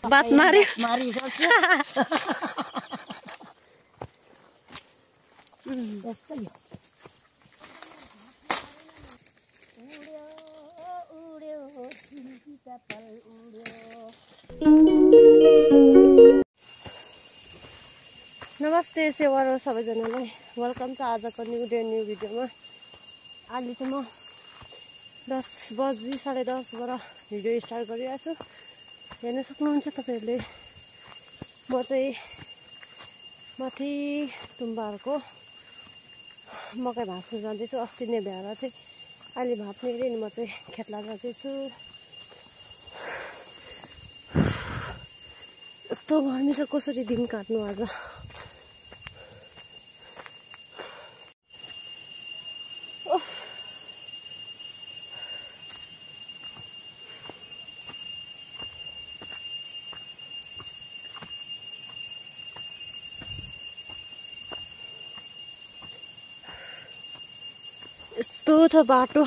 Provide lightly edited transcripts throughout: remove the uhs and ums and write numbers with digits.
बात मार्यो मारिसक्छ यस्तै हो उड्यो उड्यो चिल्की कपाल उड्यो। नमस्ते सेवारो सबैजनालाई वेलकम छ आजको न्यू भिडियोमा। अहिले चाहिँ म 10 बजी 10:30 भिडियो स्टार्ट गरिरहेको छु। हेर्न सक्नुहुन्छ तपाईहरुले। म चाहिँ माथि तुम्बाहरूको मकै भाँच्न जाँदैछु। अस्ति नै भ्याएर चाहिँ अहिले भाँच्ने रे म चाहिँ खेतला जाँदैछु। यस्तो गर्मी छ, कसरी दिन काट्नु आज। यस्तो छ बाटो,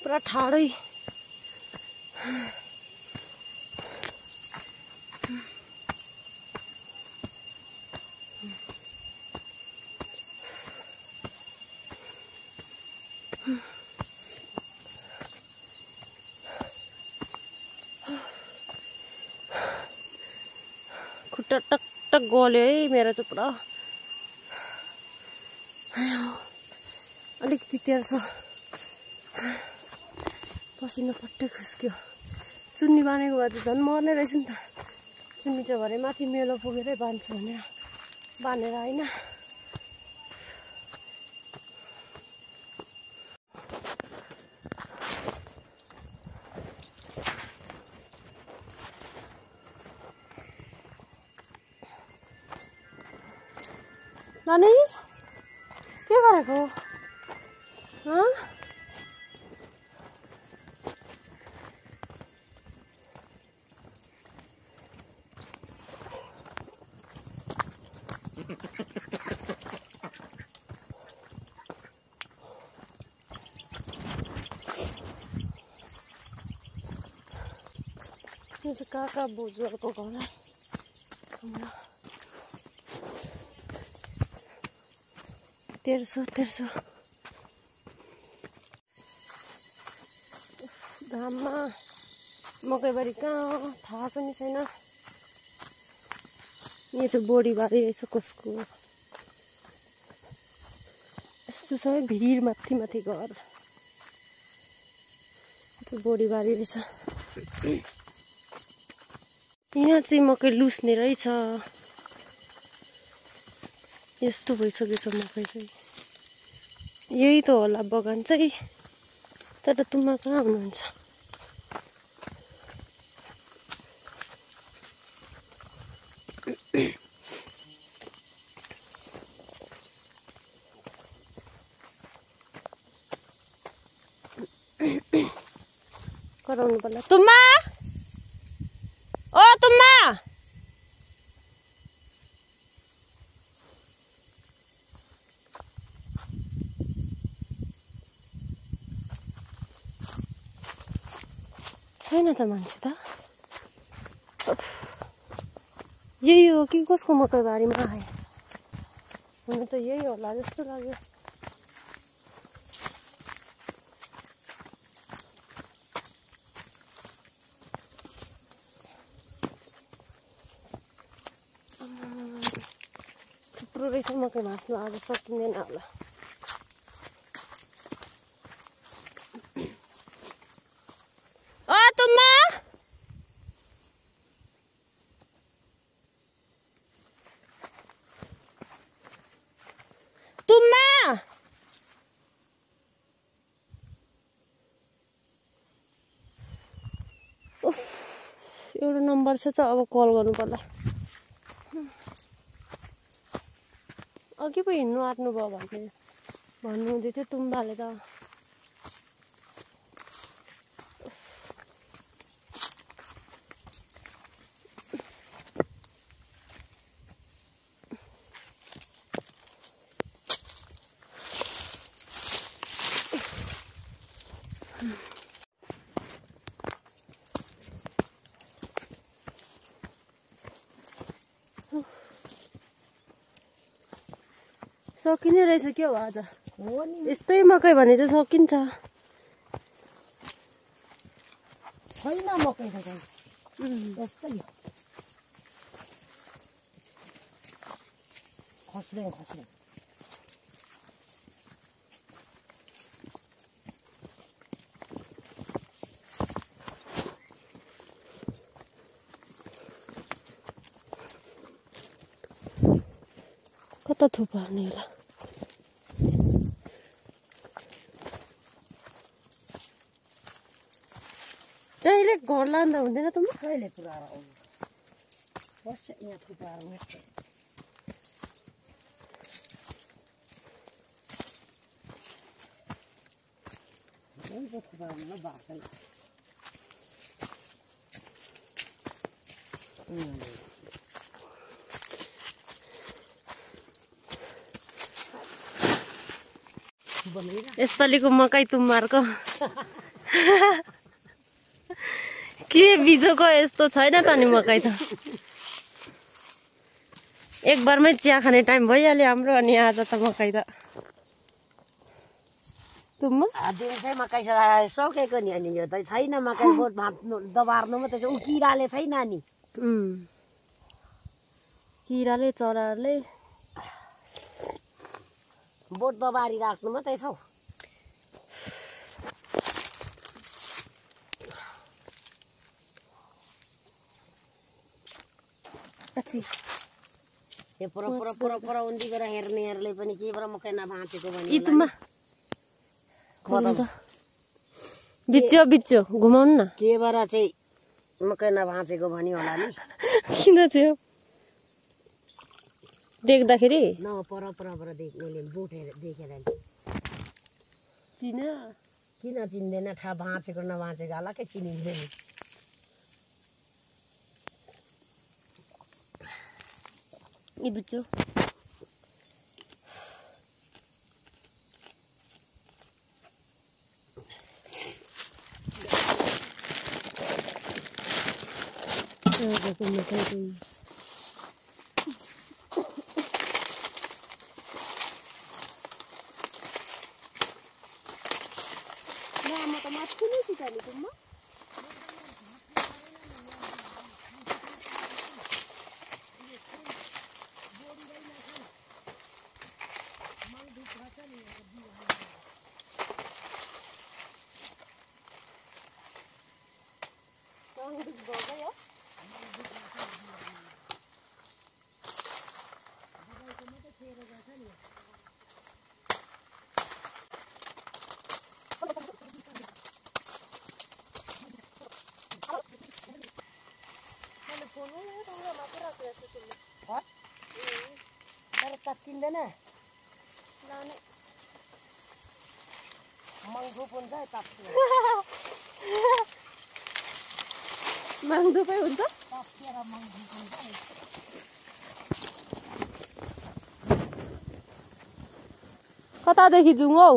पुरा ठाडै। खुट्टा टकटक गल्यो है मेरो चाहिँ पुरा। अलिकति तेर्छ, पसिना पट्टै खुस्क्यो। चुन्नी बाँधेको भए त झन् मर्ने रहेछ नि त। चुन्नी चाहिँ भरे माथि मेलो पुगेरै बाँध्छु भनेर बाँधेर होइन। नानी के गरेको? यो चाहिँ काका बोजूहरूको घर है। तेर्सो घाममा मकैबारी कहाँ हो थाहा पनि छैन। यो चाहिँ बोडीबारी रहेछ कसको। यस्तो सबै भिड माथि माथि घर। यो चाहिँ बोडीबारी रहेछ। यहाँ चाहिँ मकै लुस्ने रहेछ। यस्तो भइसकेको छ मकै चाहिँ। यही त होला बगान चाहिँ। तर तुम्मा कहाँ हुनुहुन्छ? कराउनु पर्ला। तुम्मा ओ तुम्मा छैन त मान्छे त। यही हो कि कसको मकैबारीमा आए? हुनु त यही होला जस्तो लाग्यो। थुप्रो रहेछ मकै भाँच्नु, आज सकिँदैन होला। एउटा नम्बर छ अब कल गर्नु पर्ला। अघि पो हिँड्नु आँट्नु भयो भन्नु हुँदै थियो तुम्बाले त। सकिने रहेछ के हो आज हो नि यस्तै मकै भने चाहिँ सकिन्छ छैन मकै त यस्तै हो खस्रे कता थुप हाल्ने होला त्यहीले घर लाँदा हुँदैन त म कहिले पुऱ्याएर आउनु बस यहाँ थुपाएर मात्रै थुपार्नु बार्छ यसपालिको मकै तुम्मारको के बिजोको यस्तो छैन त नि मकै त एक बारमै चिया खाने टाइम भइहाल्यो हाम्रो अनि आज त मकै त तुम्मा दिउँसै मकै सकेको नि अनि यो त छैन मकै बोट भाँच्नु दबार्नु मात्रै छ ऊ किराले छैन नि किराले चराले बोट दबारी राख्नु मात्रै छ यो पर उन्दी गएर हेर्नेहरूले पनि केबाट मकै नभाँचेको भने बिच्यो घुमाउनु न केबाट चाहिँ मकै नभाँचेको भन्यो होला नि किन चाहिँ देख्दाखेरि न परबाट देख्नेले बोट देखेर किन चिन्दैन थाहा भाँचेको नभाँचेको अलग्गै चिनिन्छ नि यी बिच्यो चिन्दैन मङ्गो हुन्छ माङ्दुकै हुन्छ कतादेखि जाउँ हौ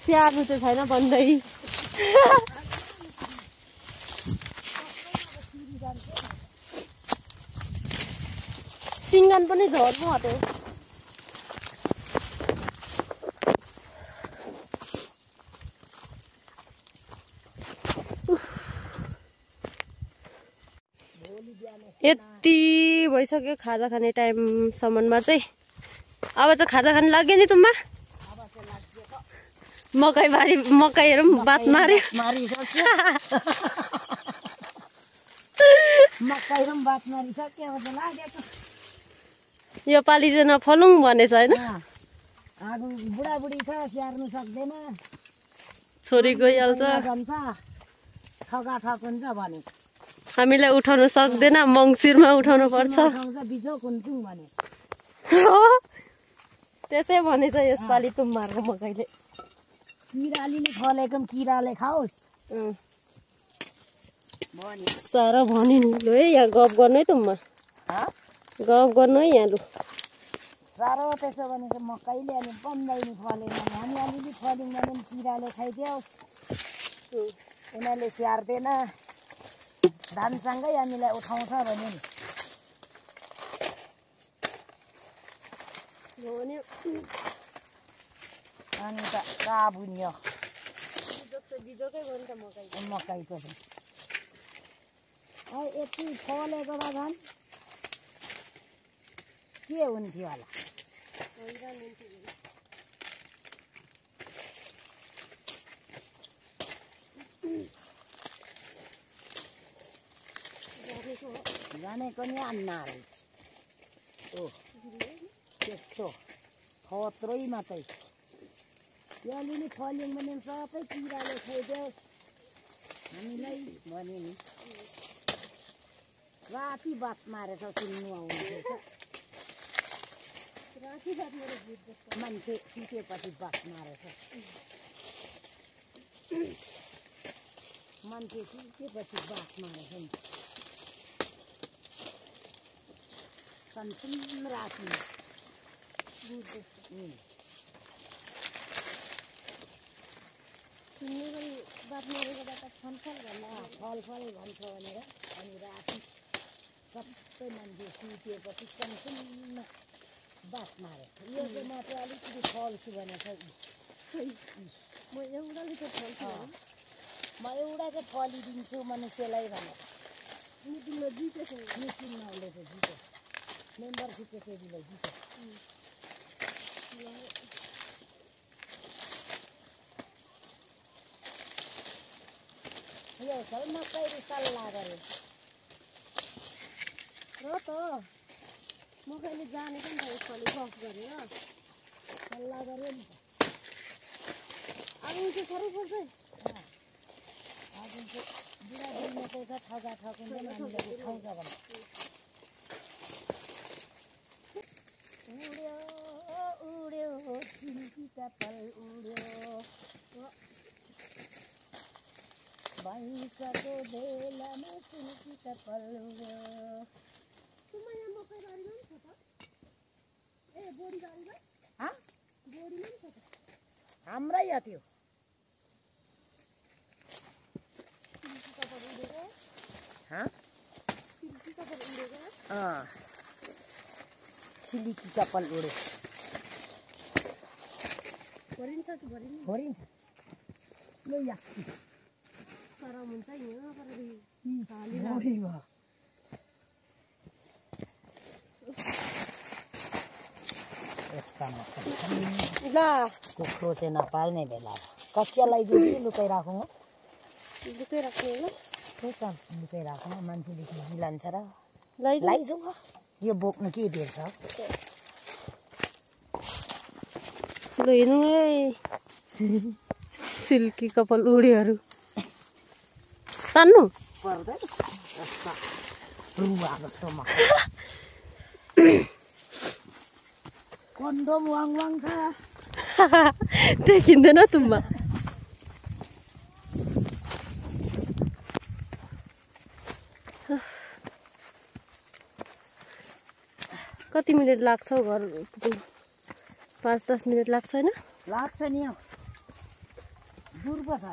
स्याहार्नु चाहिँ छैन भन्दै सिङ्गन पनि झर्नु आँट्यो यति भइसक्यो खाजा खाने टाइमसम्ममा चाहिँ अब चाहिँ खाजा खान लाग्यो नि तुमा मकैहरू पनि बात मार्यो यो पालि चाहिँ नफलौँ भनेछ होइन बुढाबुढी छ स्याहार्नु सक्दैन छोरी गइहाल्छ ठगाठग हुन्छ भने हामीलाई उठाउन सक्दैन मङ्सिरमा उठाउनु पर्छ त्यसै भनेछ यसपालि तुम्बारको मकैले किराले फलेको किराले खाओस् साह्रो भन्यो नि लु है यहाँ गफ गर्नु है तुम्मा गफ गर्नु है यहाँ लु साह्रो त्यसो भने चाहिँ मकैले अनि बन्दैन फलेन हामी अलिअलि फल्यौँ भने पनि किराले खाइदियोस् उनीहरूले स्याहार्दैन धानसँगै हामीलाई उठाउँछ भने नि अनि त काबुन्यो मकैको चाहिँ यति फलेको भए झन् के हुन्थ्यो होला जानेको नि अन्नाहरू ओ त्यस्तो खत्रै मात्रै त्यसले नि फल्यौँ भने सबै किराले खाइदियो हामीलाई भने नि राति बात मारेछ सुन्नु आउँदैछ मान्छे सुतेपछि बात मारेछ मान्छे सुतेपछि बात मारेछ नि कन्सुम राति बात मारेको फलफल फलफल भन्छ भनेर अनि राति सबै मान्छे सुतेपछि कन्सुम बात मारे यो चाहिँ म चाहिँ अलिकति फल्छु भनेको म एउटाले चाहिँ फल्छु म एउटा चाहिँ फलिदिन्छु मनुष्यलाई भनेर मिटिङमा जितेको मिटिङमा उसले चाहिँ जित्यो मेम्बरसिप चाहिँ केटीलाई जित्यो यो चाहिँ मकै सल्लाह गऱ्यो र त म कहिले जानेको नि त यसपालि गफ गरेर सल्लाह गऱ्यो नि त आउनु चाहिँ साह्रै पर्छ आज चाहिँ बुढाबुढीमा पैसा ठगा ठगिँदैन हामीले उठाउँछ भने उड्यो उड्यो सिल्की कपाल उड्यो भैँसको बेलामा सिल्की कपाल उड्यो हाम्रै हो त्यो सिल्की कपाल उड्यो भरिन्छ कि भरिन्छ भरिन्छ ल या सरम हुन्छ नि यस्ता ल कुखुरो चाहिँ नपाल्ने बेला कच्चियालाई चाहिँ लुकाइराखौँ हो लुकाइराख्ने होइन त्यही त लुकाइराखौँ मान्छेले खिची लान्छ र लैजाउँ यो बोक्नु के बेर्छ ल हेर्नु है सिल्की कपाल उड्योहरू तान्नु पर्दैन यस्ता रुवा जस्तोमा कन्डोम वाङ वाङ छ देखिँदैन तुम्बा कति मिनट लाग्छ घर 5-10 मिनट लाग्छ होइन लाग्छ नि हौ दूर पो छ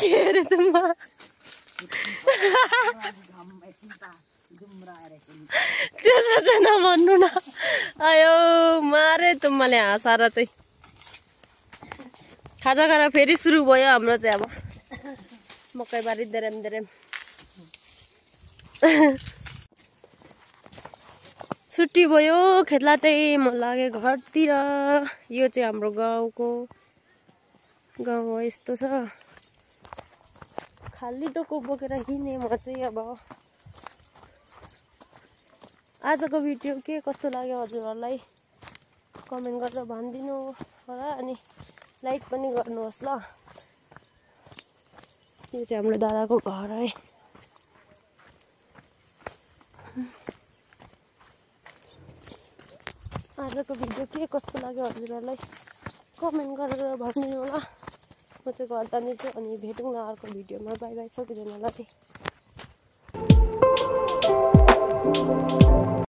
के अरे तुम त्यसो चाहिँ नभन्नु न आयो मारे तुम्हाले हाँसाएर चाहिँ खाजा खाएर फेरि सुरु भयो हाम्रो चाहिँ अब मकैबारी देरेम देरेम छुट्टी भयो खेतला चाहिँ म लागे घरतिर यो चाहिँ हाम्रो गाउँको गाउँ हो यस्तो छ खाली टोको बोकेर हिँड्ने म चाहिँ अब आजको भिडियो के कस्तो लाग्यो हजुरहरूलाई कमेन्ट गरेर भनिदिनु होला अनि लाइक पनि गर्नुहोस् ल यो चाहिँ हाम्रो दादाको घर है आजको भिडियो के कस्तो लाग्यो हजुरहरूलाई कमेन्ट गरेर भनिदिनु होला। म चाहिँ घर जानेछु अनि भेटौँला अर्को भिडियोमा। बाई बाई सबैजनालाई।